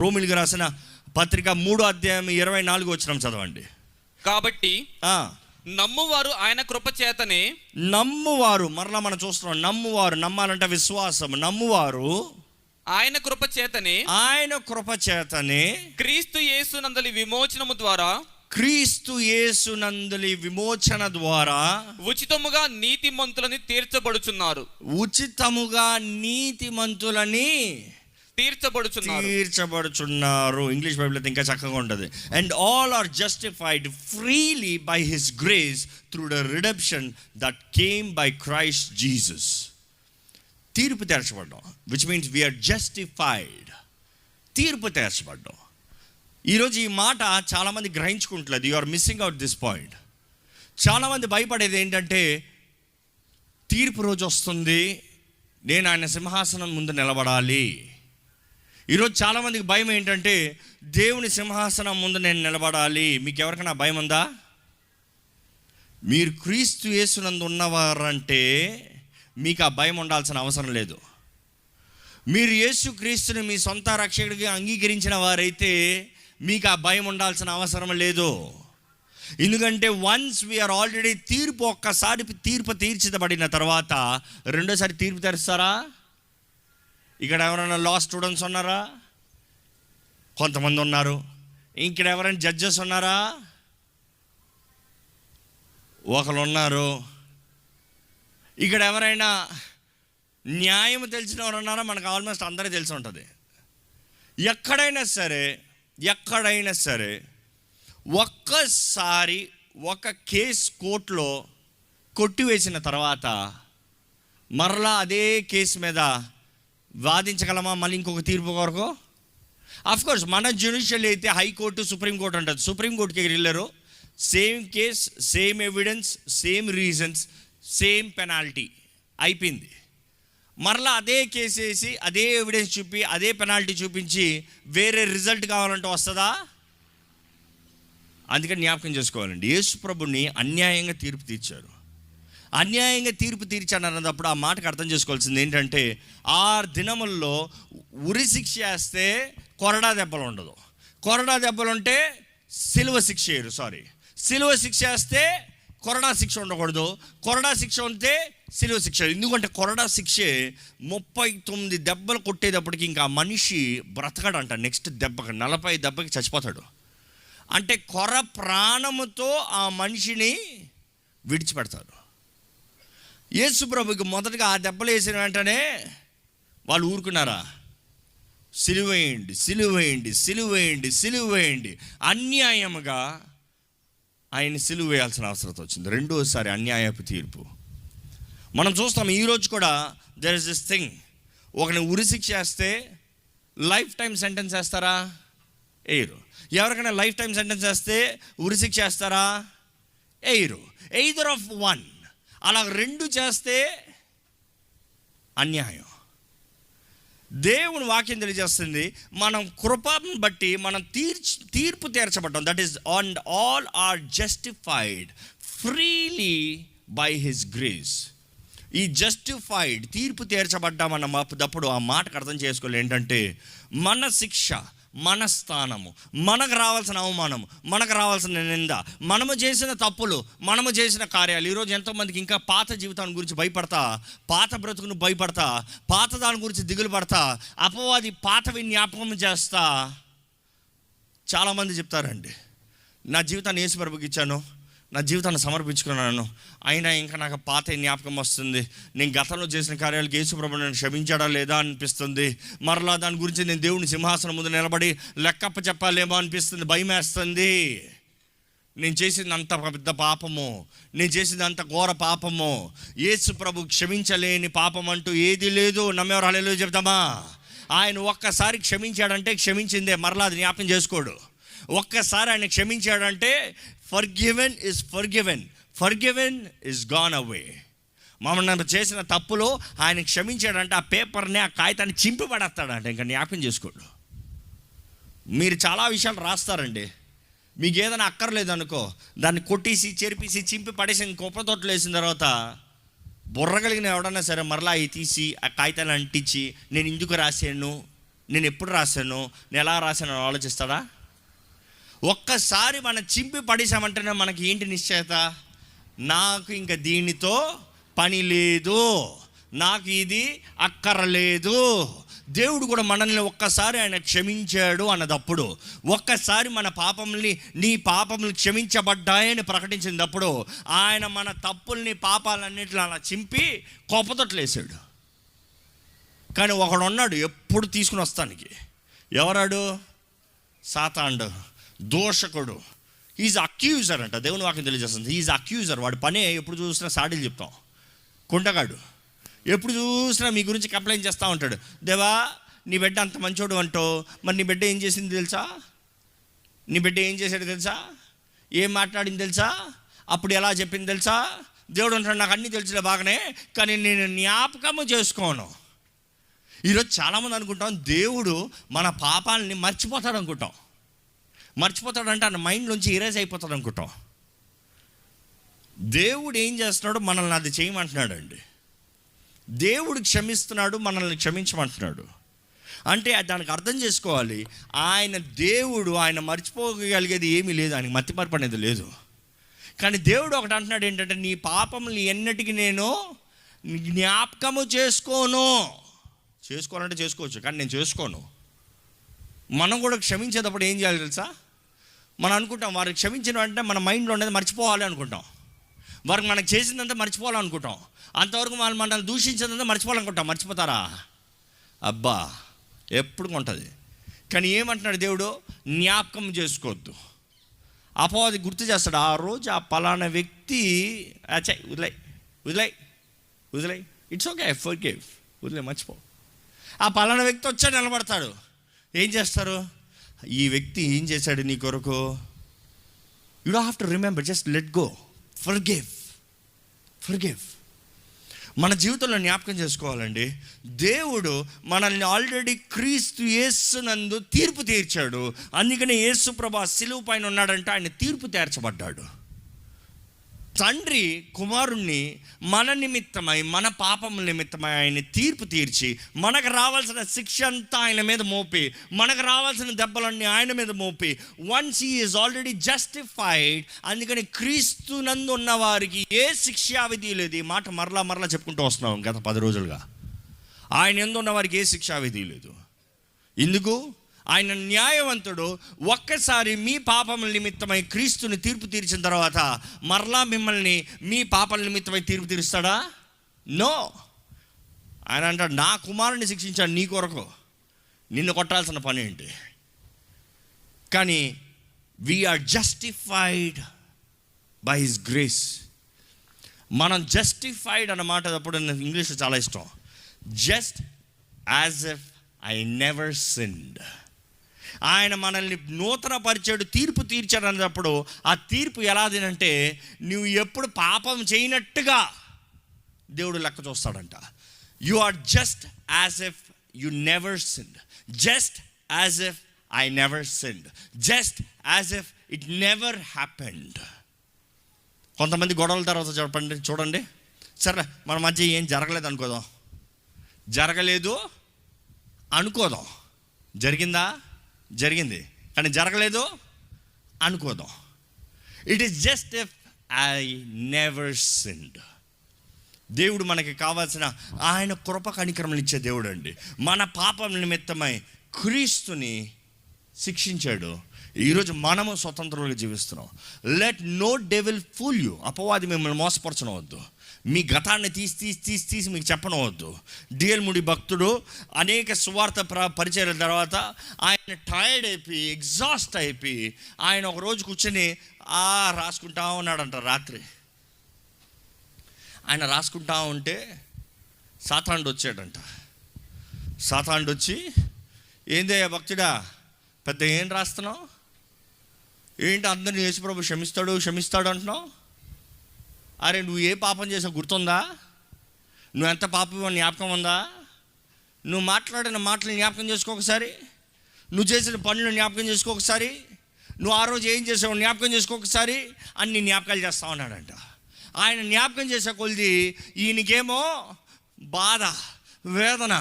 రోమిలికి రాసిన పత్రిక 3:24 చదవండి. కాబట్టి నమ్మువారు ఆయన కృప చేతనే, నమ్మువారు, మరలా మనం చూస్తున్నాం, నమ్మువారు, నమ్మాలంటే విశ్వాసం, నమ్మువారు ఆయన కృప చేతనే, ఆయన కృప చేతనే క్రీస్తు యేసునందలి విమోచనము ద్వారా, క్రీస్తు యేసునందలి విమోచన ద్వారా ఉచితముగా నీతిమంతులని తీర్చబడుచున్నారు. ఉచితముగా నీతిమంతులని తీర్చబడుచున్నారు. ఇంగ్లీష్ బైబిల్ ఇంకా చక్కగా ఉంటుంది. And all are justified freely by his grace through the redemption that came by Christ Jesus. తీర్పు తీర్చబడ్డాం, విచ్ మీన్స్ వీఆర్ జస్టిఫైడ్. తీర్పు తీర్చబడ్డాం. ఈరోజు ఈ మాట చాలామంది గ్రహించుకుంటలేదు. You are missing out this point. చాలామంది భయపడేది ఏంటంటే, తీర్పు రోజు వస్తుంది, నేను ఆయన సింహాసనం ముందు నిలబడాలి. ఈరోజు చాలామందికి భయం ఏంటంటే, దేవుని సింహాసనం ముందు నేను నిలబడాలి. మీకు ఎవరికైనా భయం ఉందా? మీరు క్రీస్తు యేసునందు ఉన్నవారంటే మీకు ఆ భయం ఉండాల్సిన అవసరం లేదు. మీరు యేసు క్రీస్తుని మీ సొంత రక్షకుడిగా అంగీకరించిన వారైతే మీకు ఆ భయం ఉండాల్సిన అవసరం లేదు. ఎందుకంటే వన్స్ వీఆర్ ఆల్రెడీ ఒక్కసారి తీర్పు తీర్చబడిన తర్వాత రెండోసారి తీర్పు తెరుస్తారా? ఇక్కడ ఎవరైనా లా స్టూడెంట్స్ ఉన్నారా? కొంతమంది ఉన్నారు. ఇక్కడ ఎవరైనా జడ్జెస్ ఉన్నారా? ఒకరు ఉన్నారు. ఇక్కడ ఎవరైనా న్యాయం తెలిసిన వారు ఉన్నారా? మనకు ఆల్మోస్ట్ అందరికీ తెలిసి ఉంటుంది. ఎక్కడైనా సరే ఒక్కసారి ఒక కేసు కోర్టులో కొట్టివేసిన తర్వాత మరలా అదే కేసు మీద వాదించగలమా మళ్ళీ ఇంకొక తీర్పు కొరకు? అఫ్కోర్స్ మన జ్యుడిషియల్ అయితే హైకోర్టు, సుప్రీంకోర్టు ఉంటుంది. సుప్రీంకోర్టుకి వెళ్ళారు, same case, same evidence, same reasons, same penalty, అయిపోయింది. మరలా అదే కేసు వేసి అదే ఎవిడెన్స్ చూపి అదే పెనాల్టీ చూపించి వేరే రిజల్ట్ కావాలంటే వస్తుందా? అందుకని జ్ఞాపకం చేసుకోవాలండి, యేసు ప్రభుని అన్యాయంగా తీర్పు తీర్చారు. అన్యాయంగా తీర్పు తీర్చాడు అన్నప్పుడు ఆ మాటకు అర్థం చేసుకోవాల్సింది ఏంటంటే, ఆ దినముల్లో ఉరి శిక్ష వేస్తే కొరడా దెబ్బలు ఉండదు. కొరడా దెబ్బలు ఉంటే సిలువ శిక్ష సిలువ శిక్ష వేస్తే కొరడా శిక్ష ఉండకూడదు. కొరడా శిక్ష ఉంటే సిలువ శిక్ష. ఎందుకంటే కొరడా శిక్షే 39 దెబ్బలు కొట్టేటప్పటికి ఇంకా ఆ మనిషి బ్రతకడంట. నెక్స్ట్ దెబ్బకి 40 దెబ్బకి చచ్చిపోతాడు. అంటే కొర ప్రాణముతో ఆ మనిషిని విడిచిపెడతాడు. యేసు ప్రభుకి మొదటగా ఆ దెబ్బలు వేసిన వెంటనే వాళ్ళు ఊరుకున్నారా? సిలువేయండి, సిలువేయండి, సిలువేయండి, సిలువేయండి. అన్యాయముగా ఆయన సిలువ వేయాల్సిన అవసరం వచ్చింది. రెండోసారి అన్యాయపు తీర్పు మనం చూస్తాం. ఈరోజు కూడా దెర్ ఇస్ దిస్ థింగ్, ఒకరిని ఉరిశిక్ష వేస్తే లైఫ్ టైం సెంటెన్స్ వేస్తారా? వేయరు. ఎవరికైనా లైఫ్ టైం సెంటెన్స్ వేస్తే ఉరిశిక్ష వేస్తారా? వేయరు. Either of one. అలా రెండు చేస్తే అన్యాయం. దేవుని వాక్యం తెలియజేస్తుంది, మనం కృపను బట్టి మనం తీర్పు తీర్చబడ్డాం. That is and all are justified freely by his grace. ఈ జస్టిఫైడ్, తీర్పు తీర్చబడ్డామన్నప్పుడు ఆ మాటకు అర్థం చేసుకోవాలి ఏంటంటే, మన శిక్ష, మన స్థానము, మనకు రావాల్సిన అవమానం, మనకు రావాల్సిన నింద, మనము చేసిన తప్పులు, మనము చేసిన కార్యాలు. ఈరోజు ఎంతోమందికి ఇంకా పాత జీవితాన్ని గురించి భయపడతా, పాత బ్రతుకును భయపడతా, పాత దాని గురించి దిగులు పడతా, అపవాది పాతవి జ్ఞాపకం చేస్తా. చాలామంది చెప్తారండి, నా జీవితాన్ని యేసు ప్రభువుకి ఇచ్చాను, నా జీవితాన్ని సమర్పించుకున్నాను, అయినా ఇంకా నాకు పాత జ్ఞాపకం వస్తుంది. నేను గతంలో చేసిన కార్యాలకు యేసు ప్రభువు నన్ను క్షమించాడా లేదా అనిపిస్తుంది. మరలా దాని గురించి నేను దేవుని సింహాసనం ముందు నిలబడి లెక్కప్ప చెప్పాలేమో అనిపిస్తుంది, భయం వేస్తుంది. నేను చేసింది అంత పెద్ద పాపము, నేను చేసింది అంత ఘోర పాపము. యేసు ప్రభు క్షమించలేని పాపం అంటూ ఏది లేదు. నమ్మేవారు హల్లెలూయా చెప్తామా? ఆయన ఒక్కసారి క్షమించాడంటే క్షమించిందే, మరలా అది జ్ఞాపకం చేసుకోడు. ఒక్కసారి ఆయన క్షమించాడంటే ఫర్గివెన్ ఇస్ గాన్ అవే. మమ్మల్ని చేసిన తప్పులో ఆయన క్షమించాడంటే ఆ పేపర్ని, ఆ కాగితాన్ని చింపి పడేస్తాడంటే ఇంకా జ్ఞాపకం చేసుకోడు. మీరు చాలా విషయాలు రాస్తారండి, మీకు ఏదైనా అక్కర్లేదు అనుకో, దాన్ని కొట్టేసి చెరిపేసి చింపి పడేసి కుప్ప తోటలు వేసిన తర్వాత బుర్రగలిగిన ఎవడన్నా సరే మరలా అవి తీసి ఆ కాగితాన్ని అంటించి నేను ఇందుకు రాశాను, నేను ఎప్పుడు రాశాను, నేను ఎలా రాశాను అని ఆలోచిస్తాడా? ఒక్కసారి మనం చింపి పడేసామంటేనే మనకి ఏంటి నిశ్చయత? నాకు ఇంకా దీనితో పని లేదు, నాకు ఇది అక్కరలేదు. దేవుడు కూడా మనల్ని ఒక్కసారి ఆయన క్షమించాడు అన్నదప్పుడు, ఒక్కసారి మన పాపముల్ని, నీ పాపములు క్షమించబడ్డాయని ప్రకటించినప్పుడు ఆయన మన తప్పుల్ని, పాపాలన్నింటిలో అలా చింపి కొప్పతొట్లేసాడు. కానీ ఒకడు ఉన్నాడు ఎప్పుడు తీసుకుని వస్తానికి. ఎవరాడు? సాతానుడు, దోషకుడు. ఈజ్ అక్యూజర్ అంట. దేవుని వాక్యం తెలియజేస్తుంది, ఈజ్ అక్యూజర్. వాడి పనే ఎప్పుడు చూసినా సాడీలు చెప్తాం. కుంటగాడు ఎప్పుడు చూసినా మీ గురించి కంప్లైంట్ చేస్తూ ఉంటాడు. దేవా, నీ బిడ్డ అంత మంచోడు అంటో, మరి నీ బిడ్డ ఏం చేసింది తెలుసా? నీ బిడ్డ ఏం చేశాడు తెలుసా? ఏం మాట్లాడింది తెలుసా? అప్పుడు ఎలా చెప్పింది తెలుసా? దేవుడు అంటాడు, నాకు అన్నీ తెలుసులే బాగానే, కానీ నేను జ్ఞాపకము చేసుకోను. ఈరోజు చాలామంది అనుకుంటాం దేవుడు మన పాపాలని మర్చిపోతాడు అనుకుంటాం. మర్చిపోతాడంటే ఆయన మైండ్లోంచి ఇరేజ్ అయిపోతాడు అనుకుంటాం. దేవుడు ఏం చేస్తున్నాడు? మనల్ని అది చేయమంటున్నాడు అండి. దేవుడు క్షమిస్తున్నాడు, మనల్ని క్షమించమంటున్నాడు. అంటే దానికి అర్థం చేసుకోవాలి, ఆయన దేవుడు, ఆయన మర్చిపోగలిగేది ఏమీ లేదు, ఆయనకి మతిమరుపు అనేది లేదు. కానీ దేవుడు ఒకటి అంటున్నాడు ఏంటంటే, నీ పాపములు ఎన్నటికీ నేను జ్ఞాపకము చేసుకోను. చేసుకోవాలంటే చేసుకోవచ్చు, కానీ నేను చేసుకోను. మనం కూడా క్షమించేటప్పుడు ఏం చేయాలి తెలుసా? మనం అనుకుంటాం వారికి క్షమించిన అంటే మన మైండ్లో ఉండేది మర్చిపోవాలి అనుకుంటాం. వారికి మనకు చేసిందంతా మర్చిపోవాలనుకుంటాం. అంతవరకు వాళ్ళు మనల్ని దూషించిందంతా మర్చిపోవాలనుకుంటాం. మర్చిపోతారా? అబ్బా, ఎప్పుడు ఉంటుంది. కానీ ఏమంటున్నాడు దేవుడు? జ్ఞాపకం చేసుకోవద్దు. అపవాది గుర్తు చేస్తాడు, ఆ రోజు ఆ పలానా వ్యక్తి వదిలే ఇట్స్ ఓకే, ఫర్గివ్, వదిలే, మర్చిపో. ఆ పలానా వ్యక్తి వచ్చాడు, నిలబడతాడు. ఏం చేస్తారు? ఈ వ్యక్తి ఏం చేశాడు నీ కొరకు? You don't have to remember, just let go, forgive. మన జీవితంలో జ్ఞాపకం చేసుకోవాలండి, దేవుడు మనల్ని ఆల్రెడీ క్రీస్తు యేసునందు తీర్పు తీర్చాడు. అందుకనే యేసు ప్రభు సిలువ పైన ఉన్నాడంటే ఆయన తీర్పు తీర్చబడ్డాడు. తండ్రి కుమారుణ్ణి మన నిమిత్తమై, మన పాపముల నిమిత్తమై ఆయన తీర్పు తీర్చి, మనకు రావాల్సిన శిక్ష అంతా ఆయన మీద మోపి, మనకు రావాల్సిన దెబ్బలన్నీ ఆయన మీద మోపి, once he is already justified. అందుకని క్రీస్తు నందు ఉన్న వారికి ఏ శిక్షా విధి లేదు. ఈ మాట మరలా చెప్పుకుంటూ వస్తున్నాం గత 10 రోజులుగా. ఆయన యందు ఉన్న వారికి ఏ శిక్షా విధి లేదు. ఎందుకు? ఆయన న్యాయవంతుడు. ఒక్కసారి మీ పాపముల నిమిత్తమై క్రీస్తుని తీర్పు తీర్చిన తర్వాత మరలా మిమ్మల్ని మీ పాపల నిమిత్తమై తీర్పు తీరుస్తాడా? నో. ఆయన అంటాడు, నా కుమారుని శిక్షించాడు నీ కొరకు, నిన్ను కొట్టాల్సిన పని ఏంటి? కానీ we're justified by his grace. మనం జస్టిఫైడ్ అన్నమాట అప్పుడు ఇంగ్లీష్లో చాలా ఇష్టం. Just as if I never sinned. ఆయన మనల్ని నూతన పరిచాడు, తీర్పు తీర్చాడు అన్నప్పుడు ఆ తీర్పు ఎలాదినంటే, నువ్వు ఎప్పుడు పాపం చేయనట్టుగా దేవుడు లెక్క చూస్తాడంట. You are just as if you never sinned, just as if I never sinned, just as if it never happened. కొంతమంది గొడవల తర్వాత చూడండి, సరే మన మధ్య ఏం జరగలేదు అనుకోదాం, జరగలేదు అనుకోదాం, జరిగిందా? జరిగింది, కానీ జరగలేదు అనుకోదాం. It is just if I never sinned. దేవుడు మనకి కావాల్సిన ఆయన కృప కనికరములు ఇచ్చే దేవుడు అండి. మన పాపం నిమిత్తమై క్రీస్తుని శిక్షించాడు. ఈరోజు మనము స్వతంత్రంగా జీవిస్తున్నాం. Let no devil fool you. అపవాది మిమ్మల్ని మోసపరచనవద్దు. మీ గతాన్ని తీసి మీకు చెప్పనవద్దు. డిఎల్ మూడి భక్తుడు అనేక సువార్త పరిచయాల తర్వాత ఆయన టైర్డ్ అయిపోయి, ఎగ్జాస్ట్ అయిపోయి, ఆయన ఒక రోజు కూర్చొని రాసుకుంటా ఉన్నాడంట. రాత్రి ఆయన రాసుకుంటా ఉంటే సాతానుడు వచ్చాడంట. సాతానుడు వచ్చి, ఏందయ్యా భక్తుడా, పెద్ద ఏం రాస్తున్నావు ఏంటి? అందరినీ యేసుప్రభు క్షమిస్తాడు అంటున్నావు. అరే, నువ్వు ఏ పాపం చేసావు గుర్తుందా? నువ్వు ఎంత పాపం జ్ఞాపకం ఉందా? నువ్వు మాట్లాడిన మాటలు జ్ఞాపకం చేసుకో ఒకసారి, నువ్వు చేసిన పనులు జ్ఞాపకం చేసుకో ఒకసారి, నువ్వు ఆ రోజు ఏం చేసావు జ్ఞాపకం చేసుకో ఒకసారి. అన్ని జ్ఞాపకాలు చేస్తా ఉన్నాడంట. ఆయన జ్ఞాపకం చేసే కొలిది ఈయనకేమో బాధ, వేదన,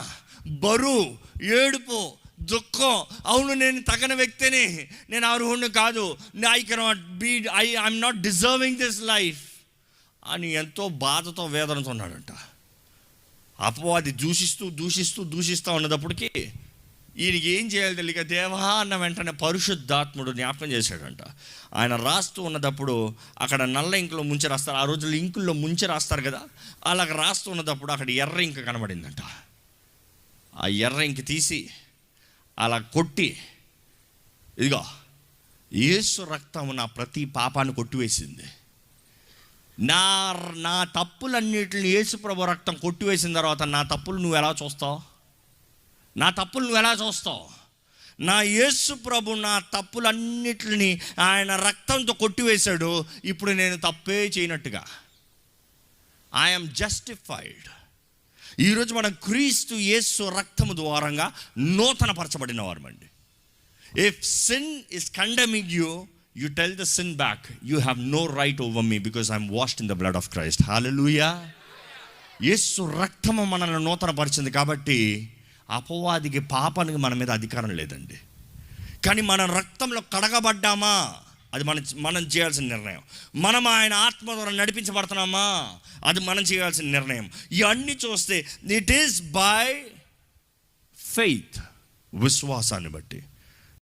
బరువు, ఏడుపు, దుఃఖం, అవును నేను తగని వ్యక్తిని, నేను అర్హుడిని కాదు, I cannot be, I'm not deserving this life అని ఎంతో బాధతో వేదనతో ఉన్నాడంట. అపవాది దూషిస్తూ ఉన్నదప్పటికీ ఈయనకి ఏం చేయాలి తెలియక దేవా అన్న వెంటనే పరిశుద్ధాత్ముడు జ్ఞాపకం చేశాడంట. ఆయన రాస్తూ ఉన్నదప్పుడు అక్కడ నల్ల ఇంకులో ముంచి రాస్తారు, ఆ రోజుల్లో ఇంకుల్లో ముంచి రాస్తారు కదా, అలాగ రాస్తూ ఉన్నదప్పుడు అక్కడ ఎర్ర ఇంక కనబడిందంట. ఆ ఎర్ర ఇంక తీసి అలా కొట్టి, ఇదిగో యేసు రక్తం నా ప్రతి పాపాన్ని కొట్టివేసింది, నా తప్పులన్నిటిని యేసు ప్రభు రక్తం కొట్టివేసిన తర్వాత నా తప్పులు నువ్వు ఎలా చూస్తావు? నా యేసు ప్రభు నా తప్పులన్నిటిని ఆయన రక్తంతో కొట్టివేశాడు. ఇప్పుడు నేను తప్పే చేయనట్టుగా ఐఎమ్ జస్టిఫైడ్. ఈరోజు మనం క్రీస్తు యేసు రక్తము ద్వారంగా నూతన పరచబడిన వారమండి. If sin is condemning you, you tell the sin back, you have no right over me because I'm washed in the blood of Christ. Hallelujah. యేసు రక్తము మనల్ని నూతన పరిచింది కాబట్టి అపవాదికి, పాపానికి మన మీద అధికారం లేదండి. కానీ మన రక్తంలో కడగబడ్డామా, అది మనం చేయాల్సిన నిర్ణయం. మనం ఆయన ఆత్మ ద్వారా నడిపించబడుతున్నామా, అది మనం చేయాల్సిన నిర్ణయం. ఇవన్నీ చూస్తే ఇట్ ఈస్ బై ఫెయిత్, విశ్వాసాన్ని బట్టి.